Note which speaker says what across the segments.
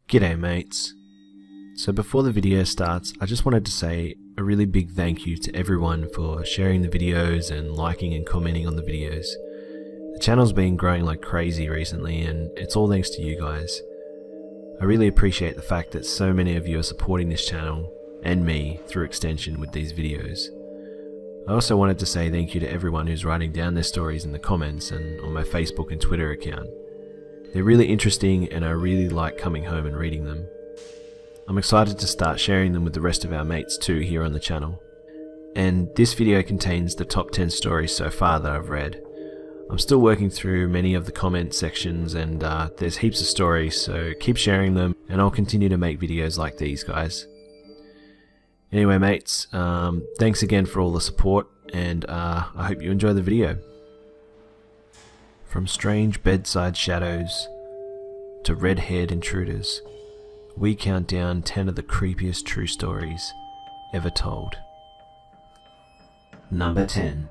Speaker 1: G'day mates. So before the video starts, I just wanted to say a really big thank you to everyone for sharing the videos and liking and commenting on the videos. The channel's been growing like crazy recently and it's all thanks to you guys. I really appreciate the fact that so many of you are supporting this channel and me through extension with these videos. I also wanted to say thank you to everyone who's writing down their stories in the comments and on my Facebook and Twitter account. They're really interesting and I really like coming home and reading them. I'm excited to start sharing them with the rest of our mates too here on the channel. And this video contains the top 10 stories so far that I've read. I'm still working through many of the comment sections and there's heaps of stories, so keep sharing them and I'll continue to make videos like these guys. Anyway mates, thanks again for all the support and I hope you enjoy the video. From strange bedside shadows to red-haired intruders, we count down 10 of the creepiest true stories ever told. Number 10.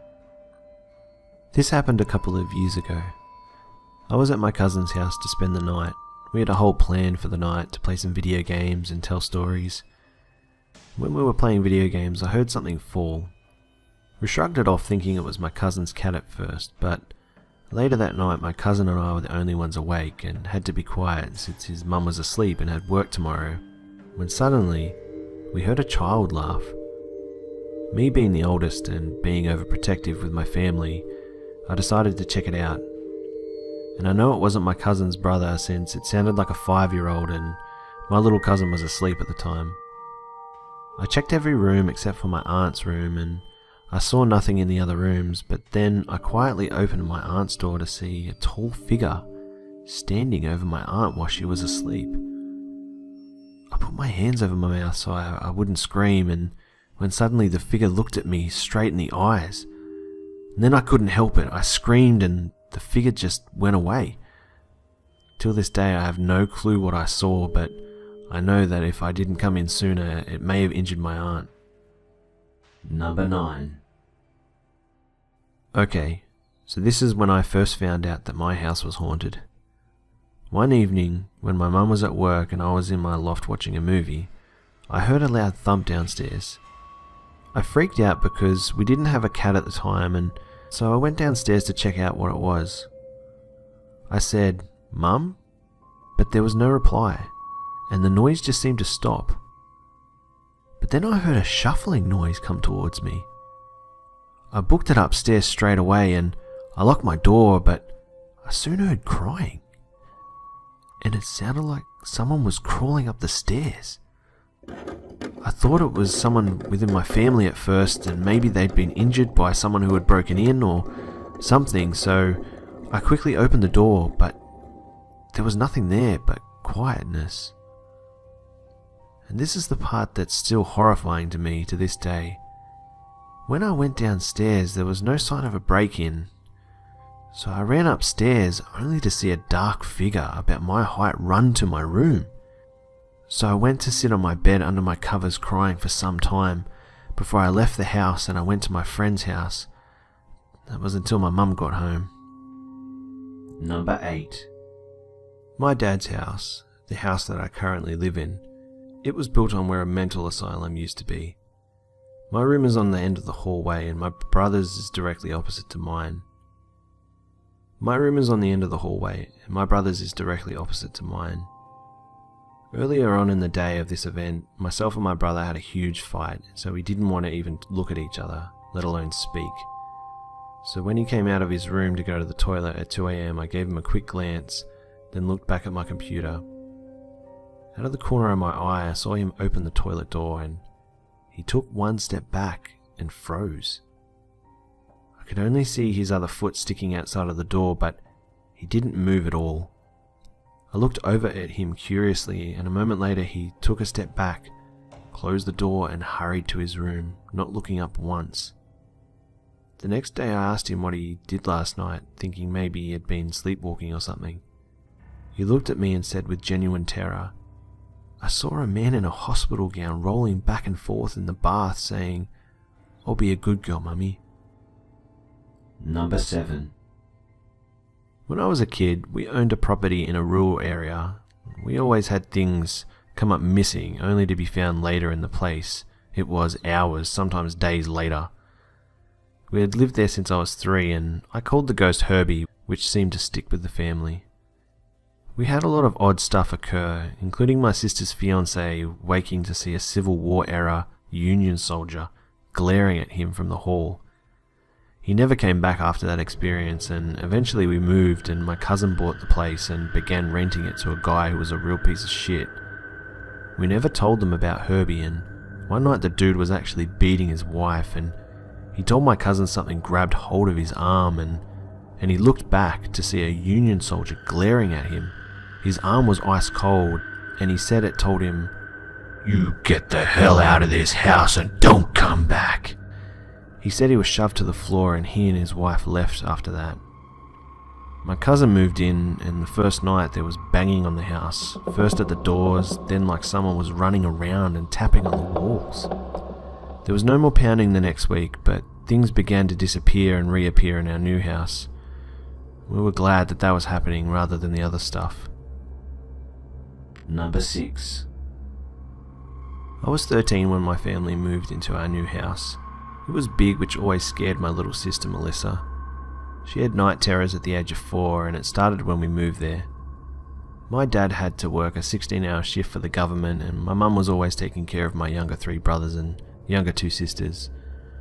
Speaker 1: This happened a couple of years ago. I was at my cousin's house to spend the night. We had a whole plan for the night to play some video games and tell stories. When we were playing video games, I heard something fall. We shrugged it off thinking it was my cousin's cat at first, but later that night my cousin and I were the only ones awake and had to be quiet since his mum was asleep and had work tomorrow, when suddenly we heard a child laugh. Me being the oldest and being overprotective with my family, I decided to check it out. And I know it wasn't my cousin's brother since it sounded like a 5-year-old and my little cousin was asleep at the time. I checked every room except for my aunt's room and I saw nothing in the other rooms, but then I quietly opened my aunt's door to see a tall figure standing over my aunt while she was asleep. I put my hands over my mouth so I wouldn't scream, and when suddenly the figure looked at me straight in the eyes. And then I couldn't help it. I screamed and the figure just went away. Till this day I have no clue what I saw, but I know that if I didn't come in sooner, it may have injured my aunt. Number 9. Okay, so this is when I first found out that my house was haunted. One evening, when my mum was at work and I was in my loft watching a movie, I heard a loud thump downstairs. I freaked out because we didn't have a cat at the time, and so I went downstairs to check out what it was. I said, "Mum?" But there was no reply, and the noise just seemed to stop. But then I heard a shuffling noise come towards me. I booked it upstairs straight away and I locked my door, but I soon heard crying. And it sounded like someone was crawling up the stairs. I thought it was someone within my family at first and maybe they'd been injured by someone who had broken in or something, so I quickly opened the door, but there was nothing there but quietness. And this is the part that's still horrifying to me to this day. When I went downstairs, there was no sign of a break-in, so I ran upstairs only to see a dark figure about my height run to my room. So I went to sit on my bed under my covers crying for some time before I left the house and I went to my friend's house. That was until my mum got home. Number 8. My dad's house, the house that I currently live in, it was built on where a mental asylum used to be. My room is on the end of the hallway and my brother's is directly opposite to mine. Earlier on in the day of this event, myself and my brother had a huge fight, so we didn't want to even look at each other, let alone speak. So when he came out of his room to go to the toilet at 2 AM, I gave him a quick glance, then looked back at my computer. Out of the corner of my eye, I saw him open the toilet door and he took one step back and froze. I could only see his other foot sticking outside of the door, but he didn't move at all. I looked over at him curiously, and a moment later he took a step back, closed the door and hurried to his room, not looking up once. The next day I asked him what he did last night, thinking maybe he had been sleepwalking or something. He looked at me and said with genuine terror, "I saw a man in a hospital gown rolling back and forth in the bath saying, 'I'll be a good girl, mummy.'" Number 7. When I was a kid, we owned a property in a rural area, We always had things come up missing, only to be found later in the place. It was hours, sometimes days later. We had lived there since I was 3, and I called the ghost Herbie, which seemed to stick with the family. We had a lot of odd stuff occur, including my sister's fiancé waking to see a Civil War-era Union soldier glaring at him from the hall. He never came back after that experience, and eventually we moved and my cousin bought the place and began renting it to a guy who was a real piece of shit. We never told them about Herbie, and one night the dude was actually beating his wife, and he told my cousin something grabbed hold of his arm, and he looked back to see a Union soldier glaring at him. His arm was ice cold, and he said it told him, "You get the hell out of this house and don't come back." He said he was shoved to the floor, and he and his wife left after that. My cousin moved in, and the first night there was banging on the house, first at the doors, then like someone was running around and tapping on the walls. There was no more pounding the next week, but things began to disappear and reappear in our new house. We were glad that was happening rather than the other stuff. Number 6. I was 13 when my family moved into our new house. It was big, which always scared my little sister Melissa. She had night terrors at the age of 4, and it started when we moved there. My dad had to work a 16-hour shift for the government, and my mum was always taking care of my younger 3 brothers and younger 2 sisters,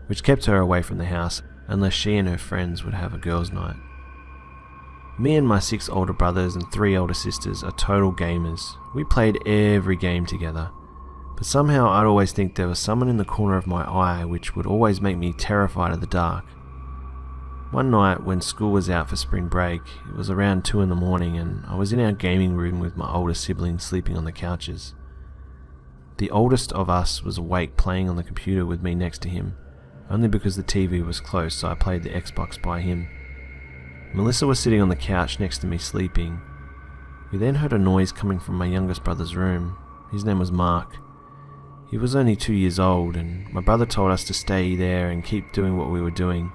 Speaker 1: which kept her away from the house unless she and her friends would have a girls' night. Me and my 6 older brothers and 3 older sisters are total gamers. We played every game together. But somehow I'd always think there was someone in the corner of my eye, which would always make me terrified of the dark. One night when school was out for spring break, it was around 2 in the morning, and I was in our gaming room with my older siblings sleeping on the couches. The oldest of us was awake playing on the computer with me next to him, only because the TV was close, so I played the Xbox by him. Melissa was sitting on the couch next to me sleeping. We then heard a noise coming from my youngest brother's room. His name was Mark. He was only 2 years old, and my brother told us to stay there and keep doing what we were doing.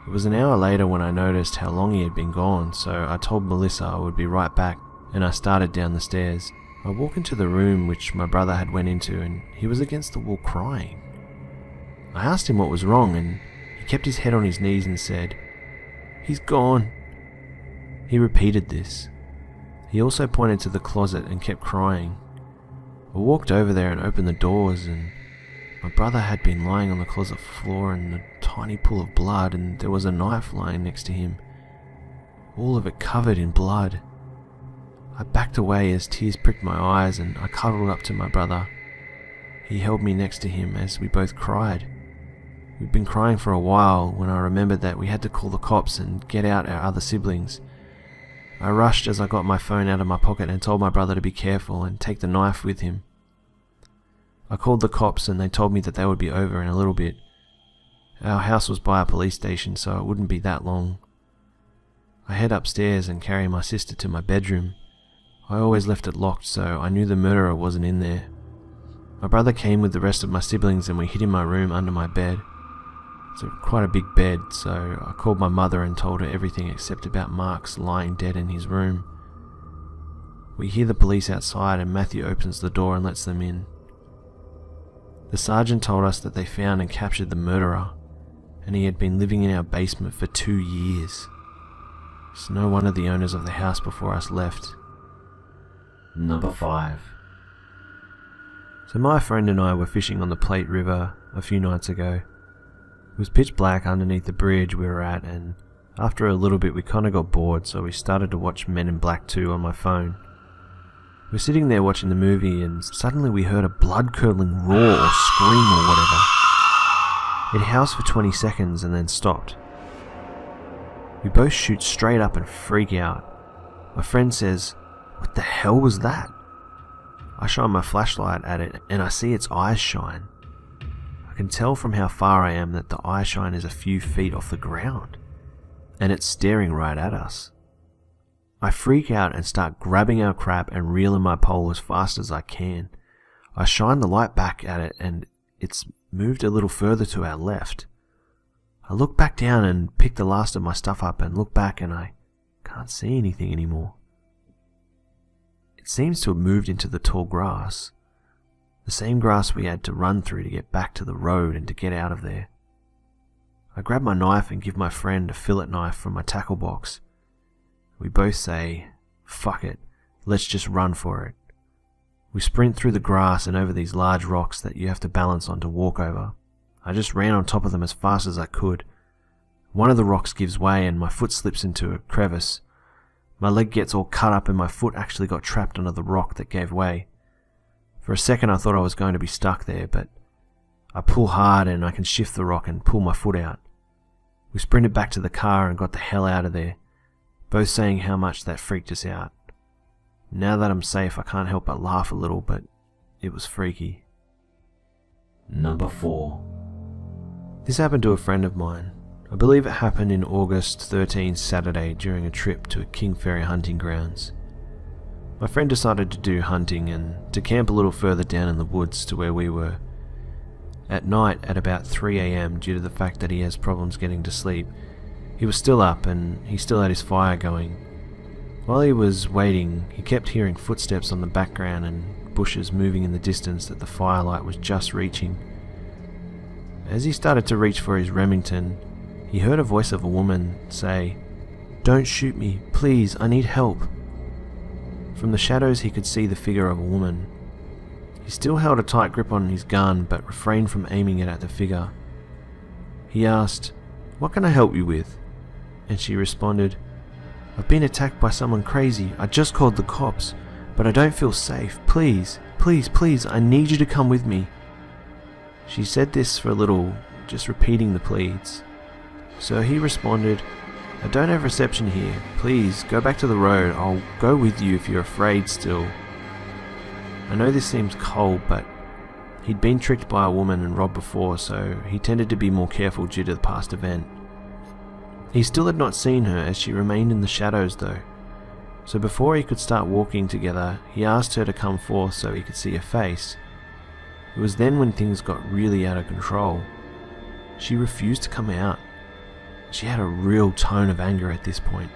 Speaker 1: It was an hour later when I noticed how long he had been gone, so I told Melissa I would be right back, and I started down the stairs. I walked into the room which my brother had went into, and he was against the wall crying. I asked him what was wrong, and he kept his head on his knees and said, "He's gone." He repeated this. He also pointed to the closet and kept crying. I walked over there and opened the doors, and my brother had been lying on the closet floor in a tiny pool of blood, and there was a knife lying next to him, all of it covered in blood. I backed away as tears pricked my eyes, and I cuddled up to my brother. He held me next to him as we both cried. We'd been crying for a while when I remembered that we had to call the cops and get out our other siblings. I rushed as I got my phone out of my pocket and told my brother to be careful and take the knife with him. I called the cops, and they told me that they would be over in a little bit. Our house was by a police station, so it wouldn't be that long. I head upstairs and carry my sister to my bedroom. I always left it locked, so I knew the murderer wasn't in there. My brother came with the rest of my siblings, and we hid in my room under my bed. It's quite a big bed, so I called my mother and told her everything except about Mark's lying dead in his room. We hear the police outside, and Matthew opens the door and lets them in. The sergeant told us that they found and captured the murderer, and he had been living in our basement for 2 years. It's no wonder the owners of the house before us left. Number 5. So my friend and I were fishing on the Plate River a few nights ago. It was pitch black underneath the bridge we were at, and after a little bit we kinda got bored, so we started to watch Men in Black 2 on my phone. We're sitting there watching the movie, and suddenly we heard a blood-curdling roar or scream or whatever. It howls for 20 seconds and then stopped. We both shoot straight up and freak out. My friend says, "What the hell was that?" I shine my flashlight at it, and I see its eyes shine. I can tell from how far I am that the eye shine is a few feet off the ground, and it's staring right at us. I freak out and start grabbing our crap and reeling my pole as fast as I can. I shine the light back at it, and it's moved a little further to our left. I look back down and pick the last of my stuff up and look back, and I can't see anything anymore. It seems to have moved into the tall grass. The same grass we had to run through to get back to the road and to get out of there. I grab my knife and give my friend a fillet knife from my tackle box. We both say, "Fuck it, let's just run for it." We sprint through the grass and over these large rocks that you have to balance on to walk over. I just ran on top of them as fast as I could. One of the rocks gives way and my foot slips into a crevice. My leg gets all cut up and my foot actually got trapped under the rock that gave way. For a second I thought I was going to be stuck there, but I pull hard and I can shift the rock and pull my foot out. We sprinted back to the car and got the hell out of there, both saying how much that freaked us out. Now that I'm safe, I can't help but laugh a little, but it was freaky.
Speaker 2: Number 4.
Speaker 1: This happened to a friend of mine. I believe it happened in August 13 Saturday during a trip to a King Ferry hunting grounds. My friend decided to do hunting and to camp a little further down in the woods to where we were. At night at about 3 AM, due to the fact that he has problems getting to sleep, he was still up and he still had his fire going. While he was waiting, he kept hearing footsteps on the background and bushes moving in the distance that the firelight was just reaching. As he started to reach for his Remington, he heard a voice of a woman say, "Don't shoot me, please, I need help." From the shadows he could see the figure of a woman. He still held a tight grip on his gun but refrained from aiming it at the figure. He asked, "What can I help you with?" And she responded, "I've been attacked by someone crazy. I just called the cops, but I don't feel safe. Please, please, please, I need you to come with me." She said this for a little, just repeating the pleads. So he responded, "I don't have reception here. Please, go back to the road. I'll go with you if you're afraid still." I know this seems cold, but he'd been tricked by a woman and robbed before, so he tended to be more careful due to the past event. He still had not seen her as she remained in the shadows though, so before he could start walking together, he asked her to come forth so he could see her face. It was then when things got really out of control. She refused to come out. She had a real tone of anger at this point.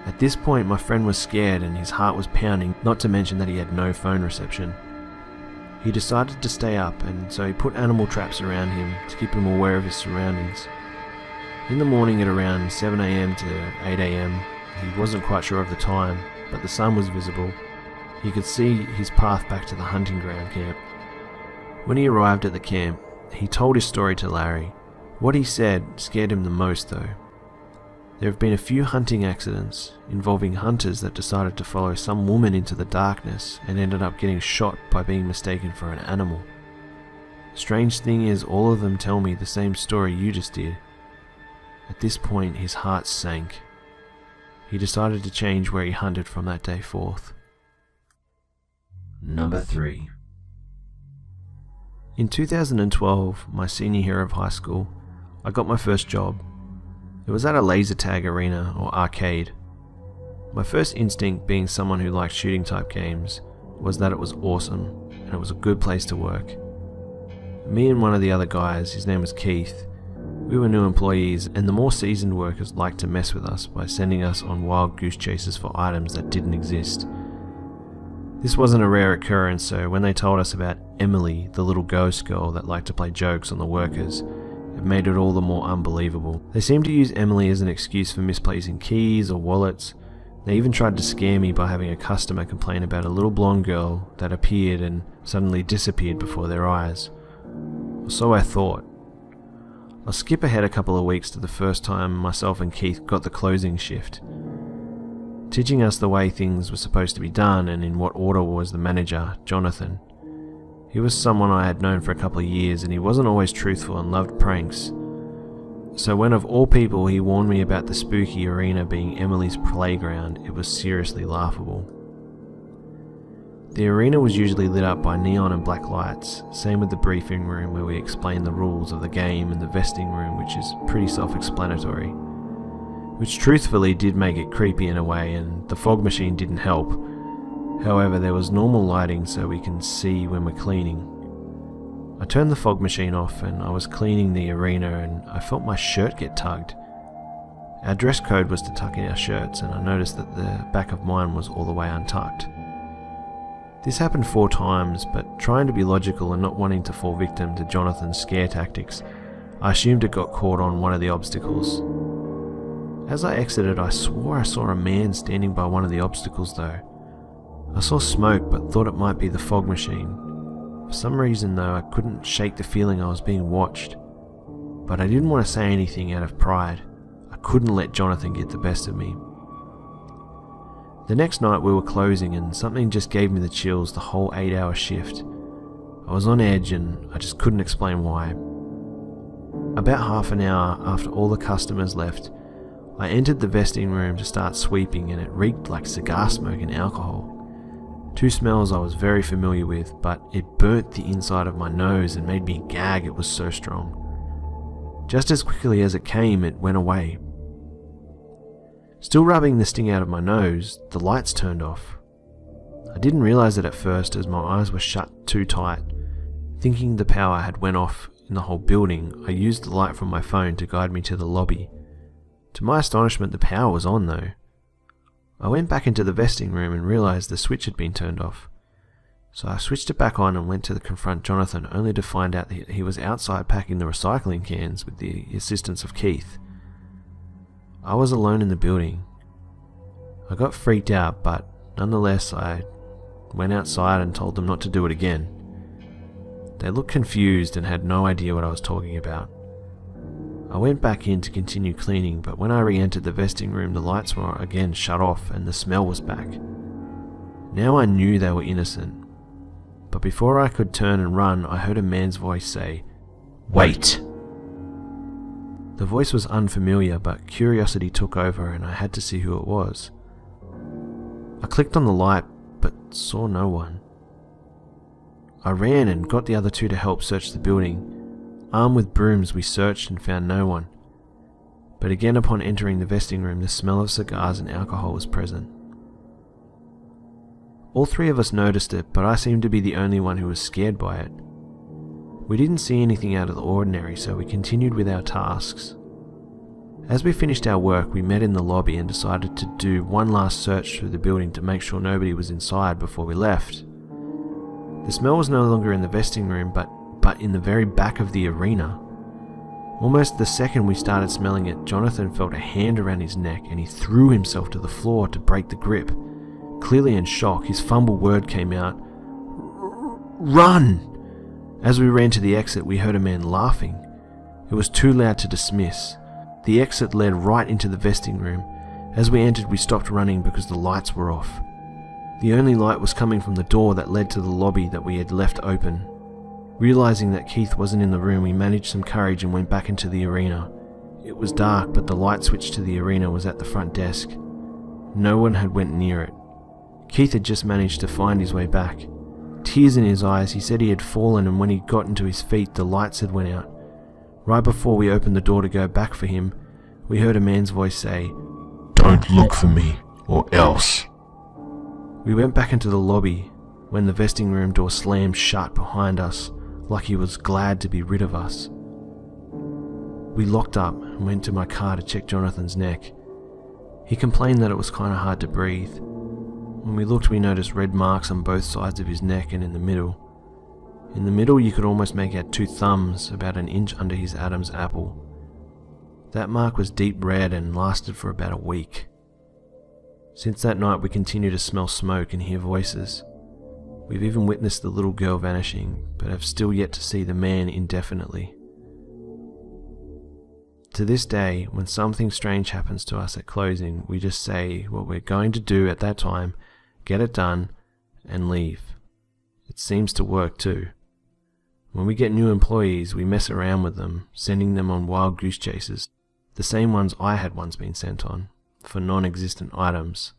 Speaker 1: At this point, my friend was scared and his heart was pounding, not to mention that he had no phone reception. He decided to stay up, and so he put animal traps around him to keep him aware of his surroundings. In the morning at around 7 AM to 8 AM, he wasn't quite sure of the time, but the sun was visible. He could see his path back to the hunting ground camp. When he arrived at the camp, he told his story to Larry. What he said scared him the most though. There have been a few hunting accidents involving hunters that decided to follow some woman into the darkness and ended up getting shot by being mistaken for an animal. Strange thing is, all of them tell me the same story you just did. At this point, his heart sank. He decided to change where he hunted from that day forth.
Speaker 2: Number 3.
Speaker 1: In 2012, my senior year of high school, I got my first job. It was at a laser tag arena or arcade. My first instinct, being someone who liked shooting type games, was that it was awesome and it was a good place to work. Me and one of the other guys, his name was Keith, we were new employees, and the more seasoned workers liked to mess with us by sending us on wild goose chases for items that didn't exist. This wasn't a rare occurrence, so when they told us about Emily, the little ghost girl that liked to play jokes on the workers, it made it all the more unbelievable. They seemed to use Emily as an excuse for misplacing keys or wallets. They even tried to scare me by having a customer complain about a little blonde girl that appeared and suddenly disappeared before their eyes. Or so I thought. I'll skip ahead a couple of weeks to the first time myself and Keith got the closing shift. Teaching us the way things were supposed to be done and in what order was the manager, Jonathan. He was someone I had known for a couple of years, and he wasn't always truthful and loved pranks. So when of all people he warned me about the spooky arena being Emily's playground, it was seriously laughable. The arena was usually lit up by neon and black lights, same with the briefing room where we explained the rules of the game, and the vesting room, which is pretty self-explanatory. Which truthfully did make it creepy in a way, and the fog machine didn't help. However, there was normal lighting so we can see when we're cleaning. I turned the fog machine off and I was cleaning the arena and I felt my shirt get tugged. Our dress code was to tuck in our shirts, and I noticed that the back of mine was all the way untucked. This happened 4 times, but trying to be logical and not wanting to fall victim to Jonathan's scare tactics, I assumed it got caught on one of the obstacles. As I exited, I swore I saw a man standing by one of the obstacles though. I saw smoke but thought it might be the fog machine. For some reason though, I couldn't shake the feeling I was being watched. But I didn't want to say anything out of pride. I couldn't let Jonathan get the best of me. The next night we were closing and something just gave me the chills the whole 8-hour shift. I was on edge and I just couldn't explain why. About half an hour after all the customers left, I entered the vesting room to start sweeping and it reeked like cigar smoke and alcohol. 2 smells I was very familiar with, but it burnt the inside of my nose and made me gag, it was so strong. Just as quickly as it came, it went away. Still rubbing the sting out of my nose, the lights turned off. I didn't realize it at first as my eyes were shut too tight. Thinking the power had went off in the whole building, I used the light from my phone to guide me to the lobby. To my astonishment, the power was on though. I went back into the vesting room and realized the switch had been turned off. So I switched it back on and went to confront Jonathan, only to find out that he was outside packing the recycling cans with the assistance of Keith. I was alone in the building. I got freaked out, but nonetheless I went outside and told them not to do it again. They looked confused and had no idea what I was talking about. I went back in to continue cleaning, but when I re-entered the vesting room, the lights were again shut off and the smell was back. Now I knew they were innocent, but before I could turn and run, I heard a man's voice say, "Wait!" The voice was unfamiliar, but curiosity took over and I had to see who it was. I clicked on the light, but saw no one. I ran and got the other 2 to help search the building. Armed with brooms, we searched and found no one. But again, upon entering the vesting room, the smell of cigars and alcohol was present. All 3 of us noticed it, but I seemed to be the only one who was scared by it. We didn't see anything out of the ordinary, so we continued with our tasks. As we finished our work, we met in the lobby and decided to do one last search through the building to make sure nobody was inside before we left. The smell was no longer in the vesting room, but in the very back of the arena. Almost the second we started smelling it, Jonathan felt a hand around his neck and he threw himself to the floor to break the grip. Clearly in shock, his fumbled word came out, "Run!" As we ran to the exit, we heard a man laughing. It was too loud to dismiss. The exit led right into the vesting room. As we entered, we stopped running because the lights were off. The only light was coming from the door that led to the lobby that we had left open. Realizing that Keith wasn't in the room, we managed some courage and went back into the arena. It was dark, but the light switch to the arena was at the front desk. No one had went near it. Keith had just managed to find his way back. Tears in his eyes, he said he had fallen, and when he got into his feet, the lights had went out. Right before we opened the door to go back for him, we heard a man's voice say, "Don't look for me, or else." We went back into the lobby when the vesting room door slammed shut behind us, like he was glad to be rid of us. We locked up and went to my car to check Jonathan's neck. He complained that it was kind of hard to breathe. When we looked, we noticed red marks on both sides of his neck and in the middle. In the middle, you could almost make out 2 thumbs about an inch under his Adam's apple. That mark was deep red and lasted for about a week. Since that night, we continue to smell smoke and hear voices. We've even witnessed the little girl vanishing, but have still yet to see the man indefinitely. To this day, when something strange happens to us at closing, we just say what we're going to do at that time, get it done, and leave. It seems to work too. When we get new employees, we mess around with them, sending them on wild goose chases, the same ones I had once been sent on, for non-existent items.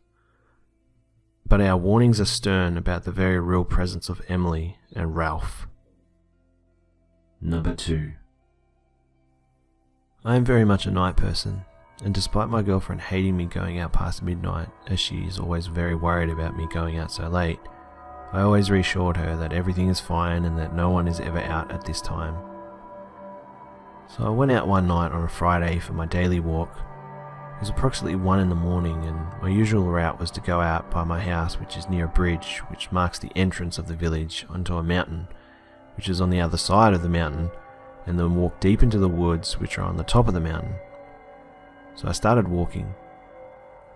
Speaker 1: But our warnings are stern about the very real presence of Emily and Ralph.
Speaker 2: Number 2.
Speaker 1: I am very much a night person, and despite my girlfriend hating me going out past midnight, as she is always very worried about me going out so late, I always reassured her that everything is fine and that no one is ever out at this time. So I went out one night on a Friday for my daily walk. It was approximately 1 in the morning, and my usual route was to go out by my house, which is near a bridge which marks the entrance of the village, onto a mountain which is on the other side of the mountain, and then walk deep into the woods which are on the top of the mountain. So I started walking.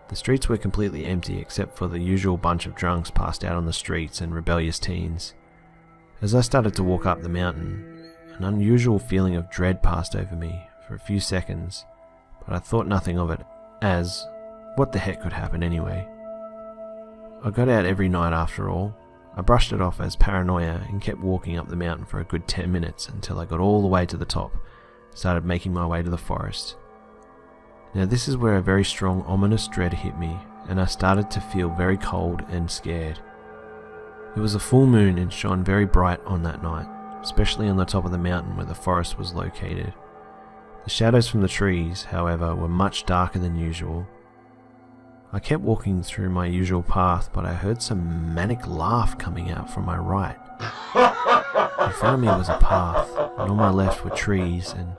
Speaker 1: The streets were completely empty except for the usual bunch of drunks passed out on the streets and rebellious teens. As I started to walk up the mountain, an unusual feeling of dread passed over me for a few seconds, but I thought nothing of it, as what the heck could happen anyway? I got out every night after all. I brushed it off as paranoia and kept walking up the mountain for a good 10 minutes until I got all the way to the top, started making my way to the forest. Now this is where a very strong ominous dread hit me, and I started to feel very cold and scared. It was a full moon and shone very bright on that night, especially on the top of the mountain where the forest was located. The shadows from the trees, however, were much darker than usual. I kept walking through my usual path, but I heard some manic laugh coming out from my right. In front of me was a path, and on my left were trees, and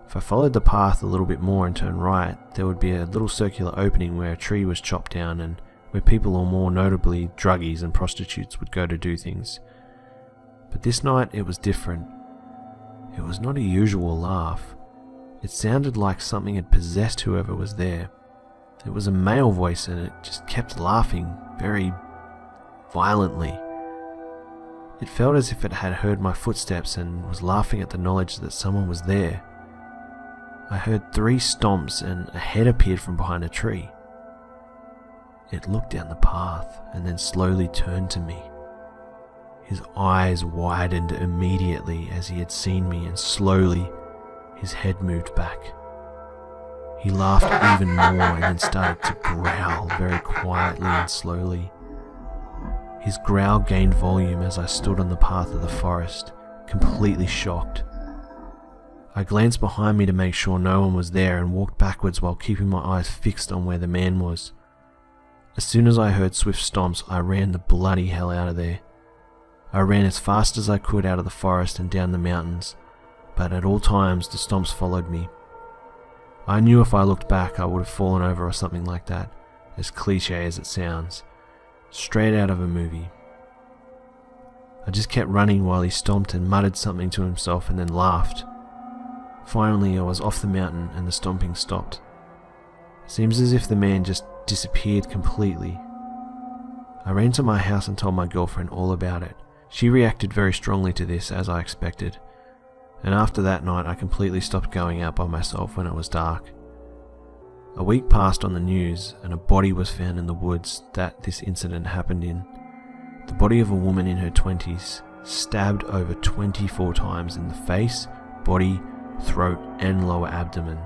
Speaker 1: if I followed the path a little bit more and turned right, there would be a little circular opening where a tree was chopped down and where people, or more notably druggies and prostitutes, would go to do things. But this night it was different. It was not a usual laugh. It sounded like something had possessed whoever was there. It was a male voice and it just kept laughing very violently. It felt as if it had heard my footsteps and was laughing at the knowledge that someone was there. I heard 3 stomps and a head appeared from behind a tree. It looked down the path and then slowly turned to me. His eyes widened immediately as he had seen me, and slowly his head moved back. He laughed even more and then started to growl very quietly and slowly. His growl gained volume as I stood on the path of the forest, completely shocked. I glanced behind me to make sure no one was there and walked backwards while keeping my eyes fixed on where the man was. As soon as I heard swift stomps, I ran the bloody hell out of there. I ran as fast as I could out of the forest and down the mountains, but at all times the stomps followed me. I knew if I looked back I would have fallen over or something like that, as cliche as it sounds, straight out of a movie. I just kept running while he stomped and muttered something to himself and then laughed. Finally I was off the mountain and the stomping stopped. It seems as if the man just disappeared completely. I ran to my house and told my girlfriend all about it. She reacted very strongly to this, as I expected, and after that night I completely stopped going out by myself when it was dark. A week passed on the news and a body was found in the woods that this incident happened in. The body of a woman in her 20s, stabbed over 24 times in the face, body, throat and lower abdomen.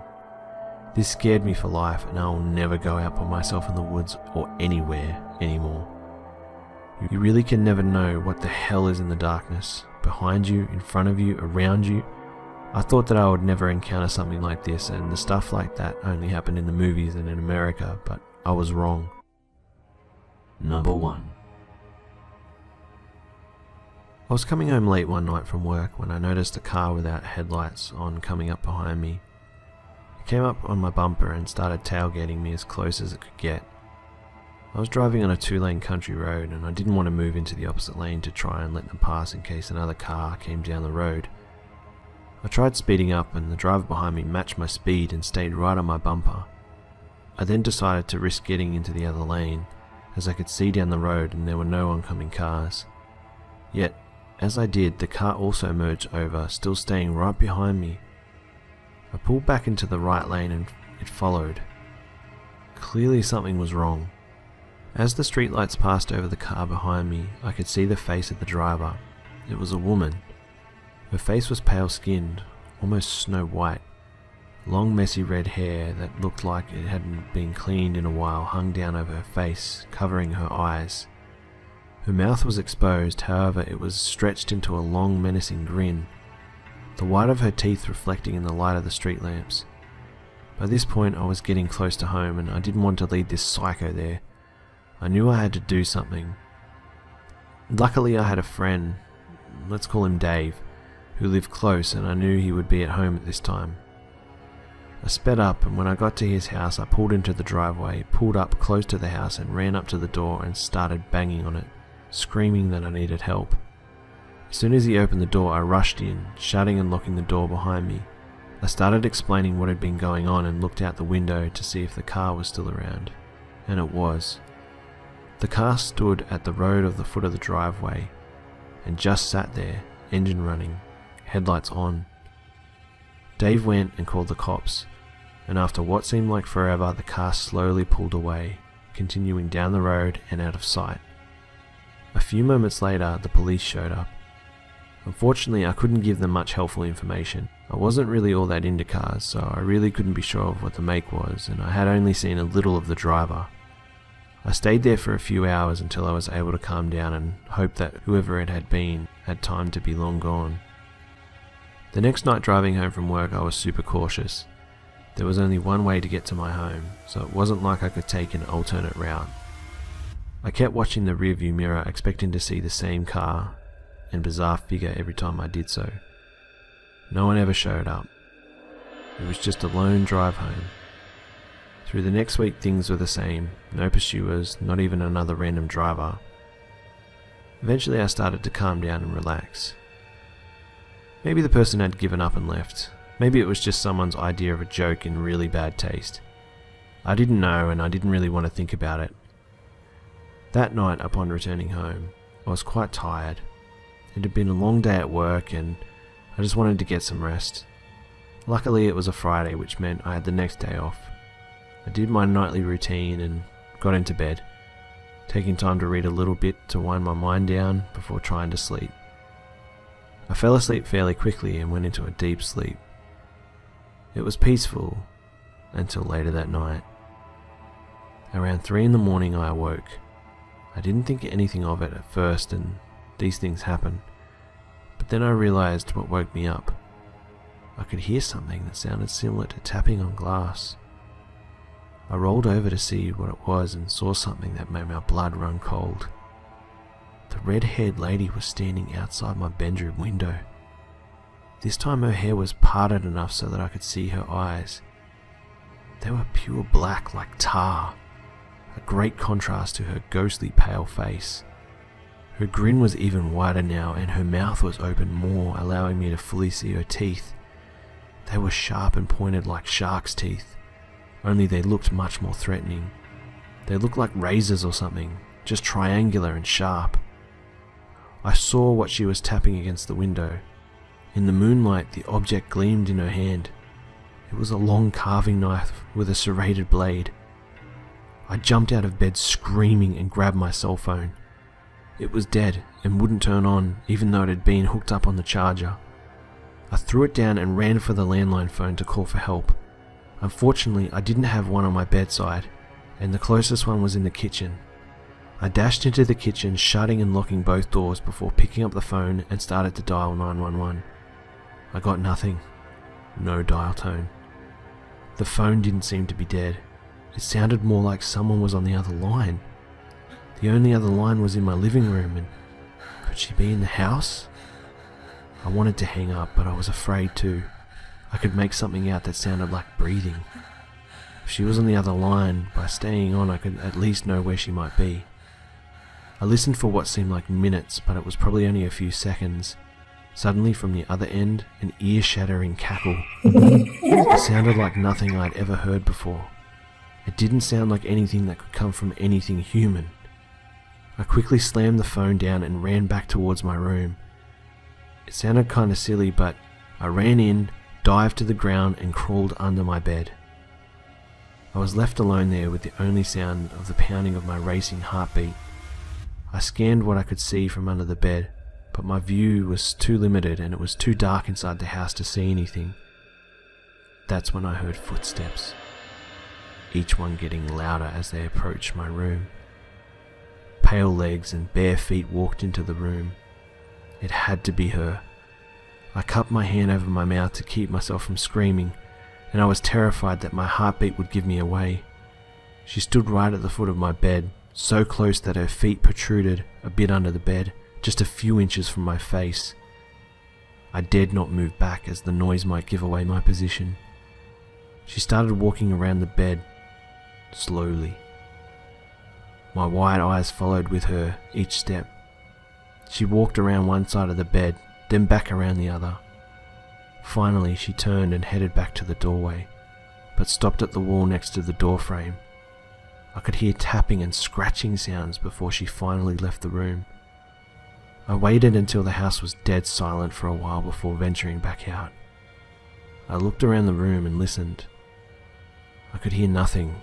Speaker 1: This scared me for life, and I will never go out by myself in the woods or anywhere anymore. You really can never know what the hell is in the darkness, behind you, in front of you, around you. I thought that I would never encounter something like this, and the stuff like that only happened in the movies and in America, but I was wrong.
Speaker 2: Number 1.
Speaker 1: I was coming home late one night from work when I noticed a car without headlights on coming up behind me. It came up on my bumper and started tailgating me as close as it could get. I was driving on a 2-lane country road and I didn't want to move into the opposite lane to try and let them pass in case another car came down the road. I tried speeding up and the driver behind me matched my speed and stayed right on my bumper. I then decided to risk getting into the other lane, as I could see down the road and there were no oncoming cars. Yet, as I did, the car also merged over, still staying right behind me. I pulled back into the right lane and it followed. Clearly something was wrong. As the streetlights passed over the car behind me, I could see the face of the driver. It was a woman. Her face was pale-skinned, almost snow white. Long messy red hair that looked like it hadn't been cleaned in a while hung down over her face, covering her eyes. Her mouth was exposed, however it was stretched into a long menacing grin, the white of her teeth reflecting in the light of the street lamps. By this point I was getting close to home and I didn't want to lead this psycho there. I knew I had to do something. Luckily I had a friend, let's call him Dave, who lived close and I knew he would be at home at this time. I sped up, and when I got to his house, I pulled into the driveway, pulled up close to the house and ran up to the door and started banging on it, screaming that I needed help. As soon as he opened the door, I rushed in, shutting and locking the door behind me. I started explaining what had been going on and looked out the window to see if the car was still around. And it was. The car stood at the road of the foot of the driveway and just sat there, engine running, headlights on. Dave went and called the cops, and after what seemed like forever, the car slowly pulled away, continuing down the road and out of sight. A few moments later, the police showed up. Unfortunately, I couldn't give them much helpful information. I wasn't really all that into cars, so I really couldn't be sure of what the make was, and I had only seen a little of the driver. I stayed there for a few hours until I was able to calm down and hope that whoever it had been had time to be long gone. The next night driving home from work, I was super cautious. There was only one way to get to my home, so it wasn't like I could take an alternate route. I kept watching the rearview mirror, expecting to see the same car and bizarre figure every time I did so. No one ever showed up. It was just a lone drive home. Through the next week things were the same, no pursuers, not even another random driver. Eventually I started to calm down and relax. Maybe the person had given up and left. Maybe it was just someone's idea of a joke in really bad taste. I didn't know, and I didn't really want to think about it. That night, upon returning home, I was quite tired. It had been a long day at work and I just wanted to get some rest. Luckily it was a Friday, which meant I had the next day off. I did my nightly routine and got into bed, taking time to read a little bit to wind my mind down before trying to sleep. I fell asleep fairly quickly and went into a deep sleep. It was peaceful until later that night. Around 3 in the morning I awoke. I didn't think anything of it at first, and these things happen. But then I realized what woke me up. I could hear something that sounded similar to tapping on glass. I rolled over to see what it was and saw something that made my blood run cold. The red-haired lady was standing outside my bedroom window. This time her hair was parted enough so that I could see her eyes. They were pure black like tar, a great contrast to her ghostly pale face. Her grin was even wider now, and her mouth was open more, allowing me to fully see her teeth. They were sharp and pointed like shark's teeth, only they looked much more threatening. They looked like razors or something, just triangular and sharp. I saw what she was tapping against the window. In the moonlight, the object gleamed in her hand. It was a long carving knife with a serrated blade. I jumped out of bed screaming and grabbed my cell phone. It was dead and wouldn't turn on, even though it had been hooked up on the charger. I threw it down and ran for the landline phone to call for help. Unfortunately, I didn't have one on my bedside, and the closest one was in the kitchen. I dashed into the kitchen, shutting and locking both doors before picking up the phone and started to dial 911. I got nothing. No dial tone. The phone didn't seem to be dead. It sounded more like someone was on the other line. The only other line was in my living room, and could she be in the house? I wanted to hang up, but I was afraid to. I could make something out that sounded like breathing. If she was on the other line, by staying on I could at least know where she might be. I listened for what seemed like minutes, but it was probably only a few seconds. Suddenly from the other end, an ear-shattering cackle. It sounded like nothing I'd ever heard before. It didn't sound like anything that could come from anything human. I quickly slammed the phone down and ran back towards my room. It sounded kinda silly, but I ran in, dived to the ground and crawled under my bed. I was left alone there with the only sound of the pounding of my racing heartbeat. I scanned what I could see from under the bed, but my view was too limited and it was too dark inside the house to see anything. That's when I heard footsteps, each one getting louder as they approached my room. Pale legs and bare feet walked into the room. It had to be her. I cupped my hand over my mouth to keep myself from screaming, and I was terrified that my heartbeat would give me away. She stood right at the foot of my bed, so close that her feet protruded a bit under the bed, just a few inches from my face. I dared not move back as the noise might give away my position. She started walking around the bed, slowly. My wide eyes followed with her each step. She walked around one side of the bed, then back around the other. Finally, she turned and headed back to the doorway, but stopped at the wall next to the door frame. I could hear tapping and scratching sounds before she finally left the room. I waited until the house was dead silent for a while before venturing back out. I looked around the room and listened. I could hear nothing,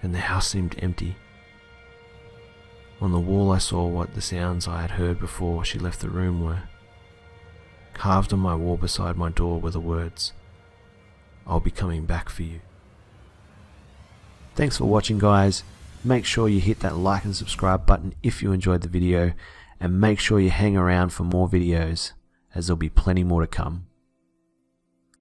Speaker 1: and the house seemed empty. On the wall I saw what the sounds I had heard before she left the room were. Carved on my wall beside my door were the words, "I'll be coming back for you." Thanks for watching, guys. Make sure you hit that like and subscribe button if you enjoyed the video, and make sure you hang around for more videos, as there'll be plenty more to come.